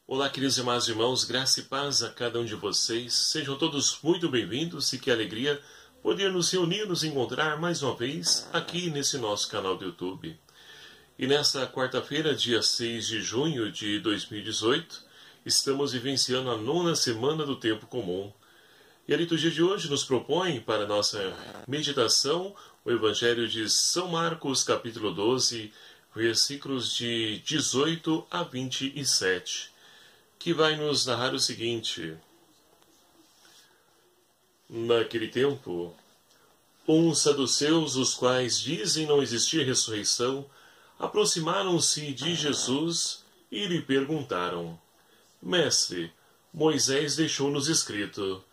Olá, queridos e irmãos, graça e paz a cada um de vocês. Sejam todos muito bem-vindos e que alegria poder nos reunir, nos encontrar mais uma vez aqui nesse nosso canal do YouTube. E nesta quarta-feira, dia 6 de junho de 2018, estamos vivenciando a 9ª semana do Tempo Comum. E a liturgia de hoje nos propõe para a nossa meditação o Evangelho de São Marcos, capítulo 12, versículos de 18 a 27. Que vai nos narrar o seguinte: naquele tempo, uns saduceus, os quais dizem não existir ressurreição, aproximaram-se de Jesus e lhe perguntaram: Mestre, Moisés deixou-nos escrito: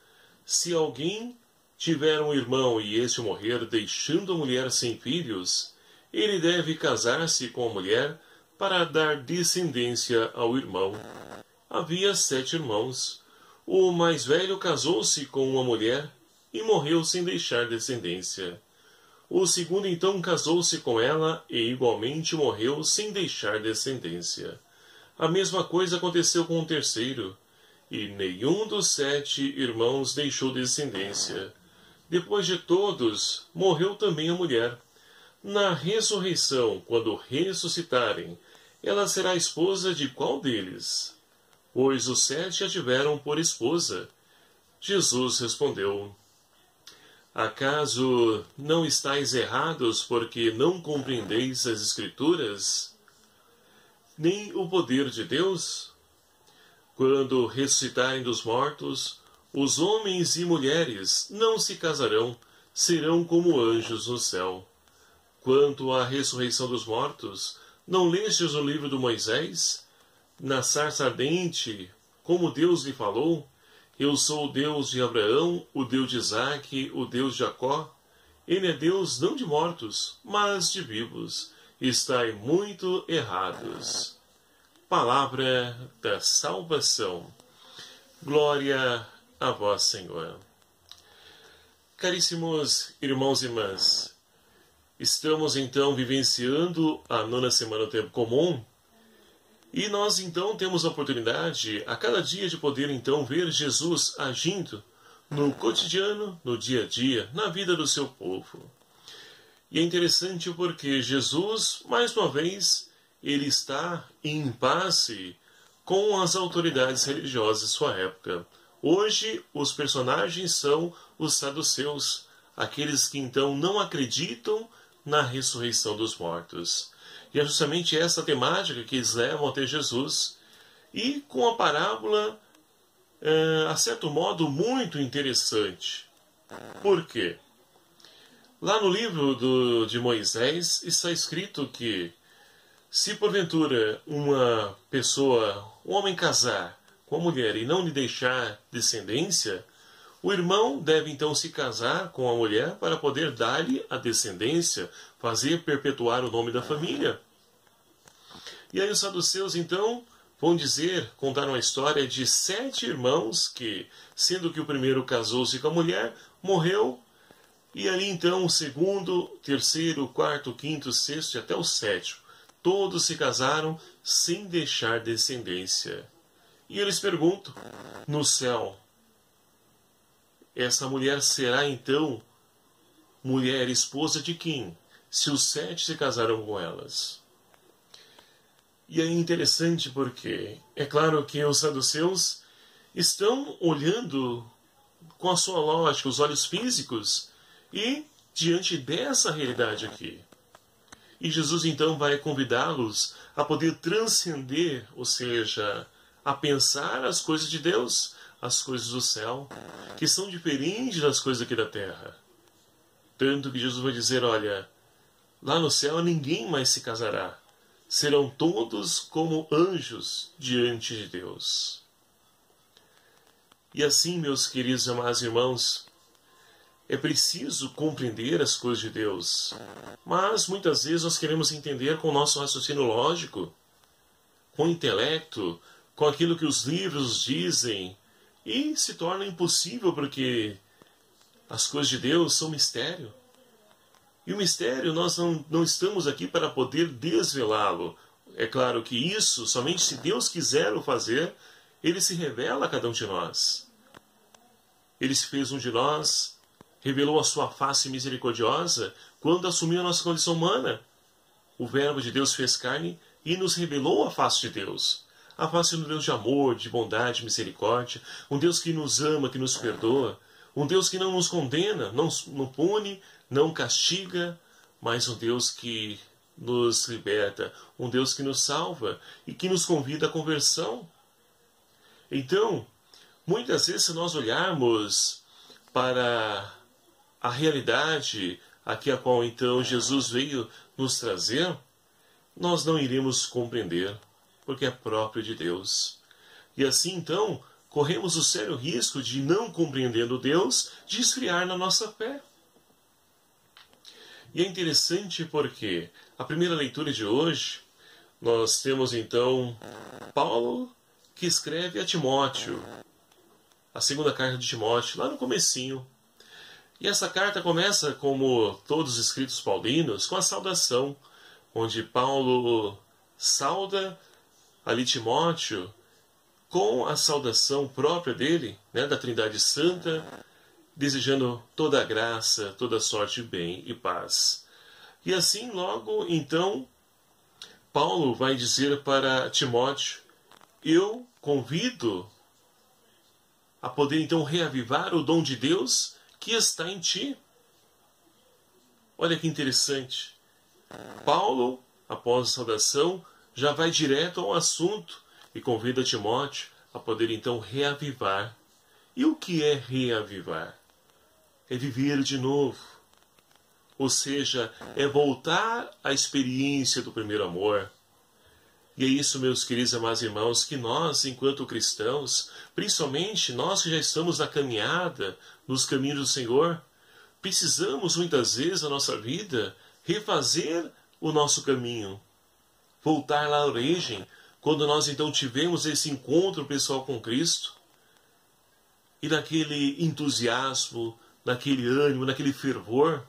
se alguém tiver um irmão e este morrer deixando a mulher sem filhos, ele deve casar-se com a mulher para dar descendência ao irmão. Havia 7 irmãos. O mais velho casou-se com uma mulher e morreu sem deixar descendência. O segundo então casou-se com ela e igualmente morreu sem deixar descendência. A mesma coisa aconteceu com o terceiro, e nenhum dos 7 irmãos deixou descendência. Depois de todos, morreu também a mulher. Na ressurreição, quando ressuscitarem, ela será esposa de qual deles? Pois os 7 a tiveram por esposa. Jesus respondeu: acaso não estáis errados porque não compreendeis as Escrituras, nem o poder de Deus? Quando ressuscitarem dos mortos, os homens e mulheres não se casarão, serão como anjos no céu. Quanto à ressurreição dos mortos, não lestes o livro de Moisés? Na sarça ardente, como Deus lhe falou: eu sou o Deus de Abraão, o Deus de Isaque, o Deus de Jacó. Ele é Deus não de mortos, mas de vivos. Estai muito errados. Palavra da salvação. Glória a vós, Senhor. Caríssimos irmãos e irmãs, estamos então vivenciando a 9ª semana do Tempo Comum. E nós, então, temos a oportunidade, a cada dia, de poder, então, ver Jesus agindo no cotidiano, no dia a dia, na vida do seu povo. E é interessante porque Jesus, mais uma vez, ele está em impasse com as autoridades religiosas de sua época. Hoje, os personagens são os saduceus, aqueles que, então, não acreditam na ressurreição dos mortos. E é justamente essa temática que eles levam até Jesus, e com a parábola, a certo modo, muito interessante. Por quê? Lá no livro de Moisés está escrito que, se porventura uma pessoa, um homem casar com a mulher e não lhe deixar descendência, o irmão deve então se casar com a mulher para poder dar-lhe a descendência, fazer perpetuar o nome da família. E aí os saduceus então vão contar uma história de 7 irmãos que, sendo que o primeiro casou-se com a mulher, morreu, e ali então o segundo, terceiro, quarto, quinto, sexto e até o 7º, todos se casaram sem deixar descendência. E eles perguntam: no céu, essa mulher será então mulher, esposa de quem, se os 7 se casaram com elas? E é interessante porque é claro que os saduceus estão olhando com a sua lógica, os olhos físicos, e diante dessa realidade aqui. E Jesus então vai convidá-los a poder transcender, ou seja, a pensar as coisas de Deus, as coisas do céu, que são diferentes das coisas aqui da terra. Tanto que Jesus vai dizer: olha, lá no céu ninguém mais se casará. Serão todos como anjos diante de Deus. E assim, meus queridos e amados irmãos, é preciso compreender as coisas de Deus. Mas muitas vezes nós queremos entender com o nosso raciocínio lógico, com o intelecto, com aquilo que os livros dizem, e se torna impossível porque as coisas de Deus são mistério. E o mistério, nós não estamos aqui para poder desvelá-lo. é claro que isso, somente se Deus quiser o fazer, Ele se revela a cada um de nós. Ele se fez um de nós, revelou a sua face misericordiosa quando assumiu a nossa condição humana. O Verbo de Deus fez carne e nos revelou a face de Deus. A face de um Deus de amor, de bondade, misericórdia. Um Deus que nos ama, que nos perdoa. Um Deus que não nos condena, não pune, não castiga, mas um Deus que nos liberta. Um Deus que nos salva e que nos convida à conversão. Então, muitas vezes, se nós olharmos para a realidade aqui a qual então Jesus veio nos trazer, nós não iremos compreender, porque é próprio de Deus. E assim então, corremos o sério risco de, não compreendendo Deus, de esfriar na nossa fé. E é interessante porque a primeira leitura de hoje, nós temos então Paulo que escreve a Timóteo, a segunda carta de Timóteo, lá no comecinho. E essa carta começa, como todos os escritos paulinos, com a saudação, onde Paulo sauda ali Timóteo com a saudação própria dele, né, da Trindade Santa, desejando toda a graça, toda a sorte de bem e paz. E assim, logo, então, Paulo vai dizer para Timóteo: eu convido a poder, então, reavivar o dom de Deus que está em ti. Olha que interessante. Paulo, após a saudação, já vai direto ao assunto e convida Timóteo a poder, então, reavivar. E o que é reavivar? É viver de novo. Ou seja, é voltar à experiência do primeiro amor. E é isso, meus queridos amados irmãos, que nós, enquanto cristãos, principalmente nós que já estamos na caminhada, nos caminhos do Senhor, precisamos muitas vezes na nossa vida refazer o nosso caminho. Voltar lá à origem, quando nós então tivemos esse encontro pessoal com Cristo, e naquele entusiasmo, naquele ânimo, naquele fervor,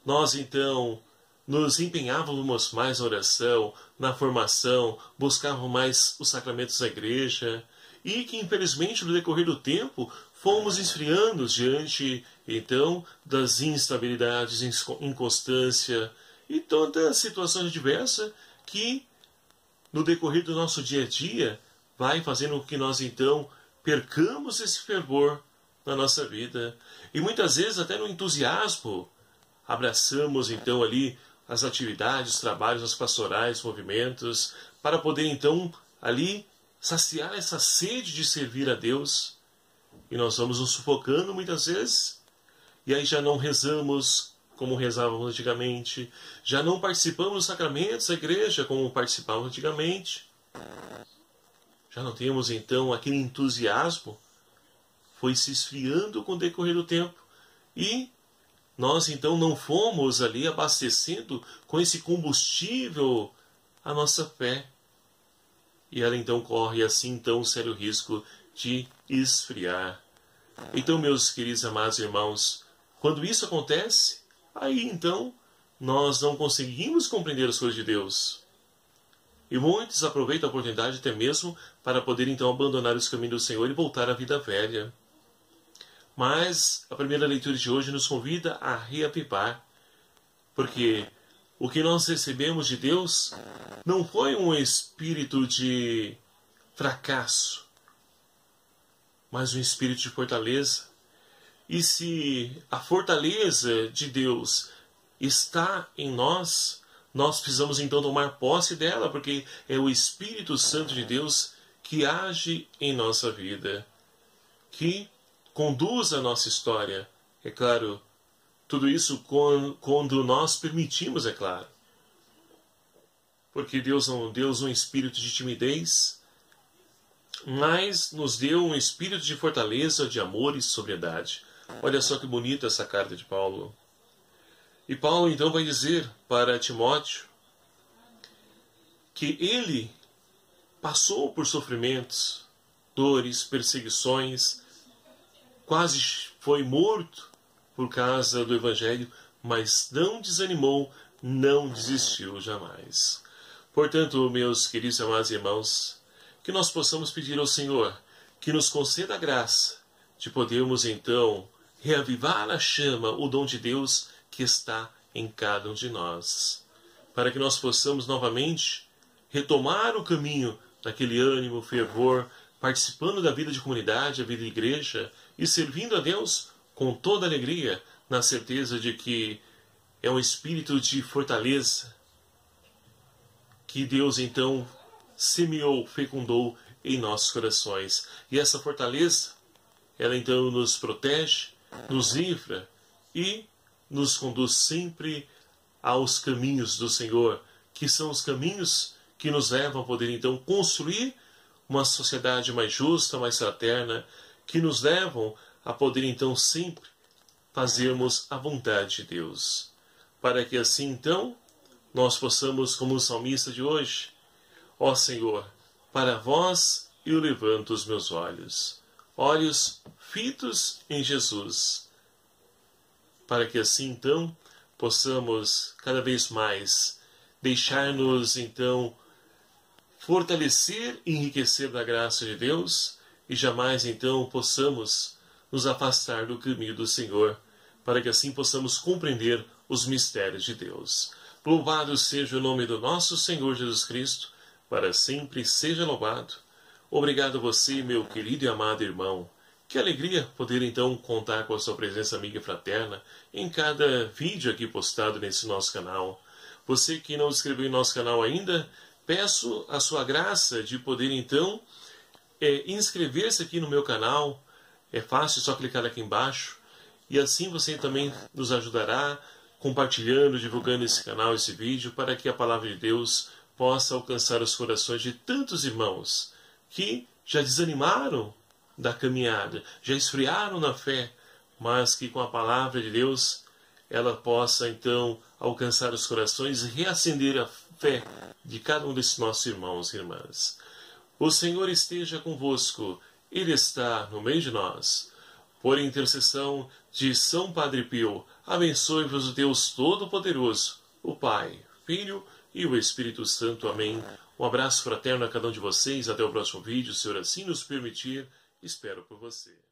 nós então nos empenhávamos mais na oração, na formação, buscávamos mais os sacramentos da igreja, e que infelizmente no decorrer do tempo fomos esfriando diante então das instabilidades, inconstância e todas as situações diversas que no decorrer do nosso dia a dia vai fazendo com que nós então percamos esse fervor na nossa vida. E muitas vezes até no entusiasmo abraçamos então ali as atividades, os trabalhos, as pastorais, movimentos, para poder então ali saciar essa sede de servir a Deus. E nós vamos nos sufocando muitas vezes, e aí já não rezamos como rezávamos antigamente, já não participamos dos sacramentos da igreja como participávamos antigamente. Já não temos então aquele entusiasmo, foi se esfriando com o decorrer do tempo, e nós então não fomos ali abastecendo com esse combustível a nossa fé. E ela então corre assim então um sério risco de esfriar. Então, meus queridos amados irmãos, quando isso acontece, aí então nós não conseguimos compreender as coisas de Deus. E muitos aproveitam a oportunidade até mesmo para poder então abandonar os caminhos do Senhor e voltar à vida velha. Mas a primeira leitura de hoje nos convida a reavivar, porque o que nós recebemos de Deus não foi um espírito de fracasso, mas um espírito de fortaleza. E se a fortaleza de Deus está em nós, nós precisamos então tomar posse dela, porque é o Espírito Santo de Deus que age em nossa vida, que conduz a nossa história. É claro, tudo isso quando nós permitimos, é claro. Porque Deus não deu um espírito de timidez, mas nos deu um espírito de fortaleza, de amor e sobriedade. Olha só que bonita essa carta de Paulo. E Paulo então vai dizer para Timóteo que ele passou por sofrimentos, dores, perseguições, quase foi morto por causa do Evangelho, mas não desanimou, não desistiu jamais. Portanto, meus queridos e amados irmãos, que nós possamos pedir ao Senhor que nos conceda a graça de podermos então reavivar a chama, o dom de Deus que está em cada um de nós, para que nós possamos novamente retomar o caminho daquele ânimo, fervor, participando da vida de comunidade, a vida de igreja e servindo a Deus com toda alegria, na certeza de que é um espírito de fortaleza que Deus então semeou, fecundou em nossos corações. E essa fortaleza, ela então nos protege, nos livra e nos conduz sempre aos caminhos do Senhor, que são os caminhos que nos levam a poder então construir uma sociedade mais justa, mais fraterna, que nos levam a poder então sempre fazermos a vontade de Deus. Para que assim então nós possamos, como o salmista de hoje, ó Senhor, para vós eu levanto os meus olhos fitos em Jesus, para que assim então possamos cada vez mais deixar-nos então fortalecer e enriquecer da graça de Deus e jamais então possamos nos afastar do caminho do Senhor, para que assim possamos compreender os mistérios de Deus. Louvado seja o nome do nosso Senhor Jesus Cristo, para sempre seja louvado. Obrigado a você, meu querido e amado irmão. Que alegria poder então contar com a sua presença amiga e fraterna em cada vídeo aqui postado nesse nosso canal. Você que não se inscreveu em nosso canal ainda, peço a sua graça de poder então inscrever-se aqui no meu canal. É fácil, só clicar aqui embaixo. E assim você também nos ajudará compartilhando, divulgando esse canal, esse vídeo, para que a palavra de Deus possa alcançar os corações de tantos irmãos que já desanimaram da caminhada, já esfriaram na fé, mas que com a palavra de Deus ela possa então alcançar os corações e reacender a fé de cada um desses nossos irmãos e irmãs. O Senhor esteja convosco, Ele está no meio de nós. Por intercessão de São Padre Pio, abençoe-vos o Deus Todo-Poderoso, o Pai, Filho e o Espírito Santo. Amém. Um abraço fraterno a cada um de vocês. Até o próximo vídeo, se o Senhor assim nos permitir. Espero por você.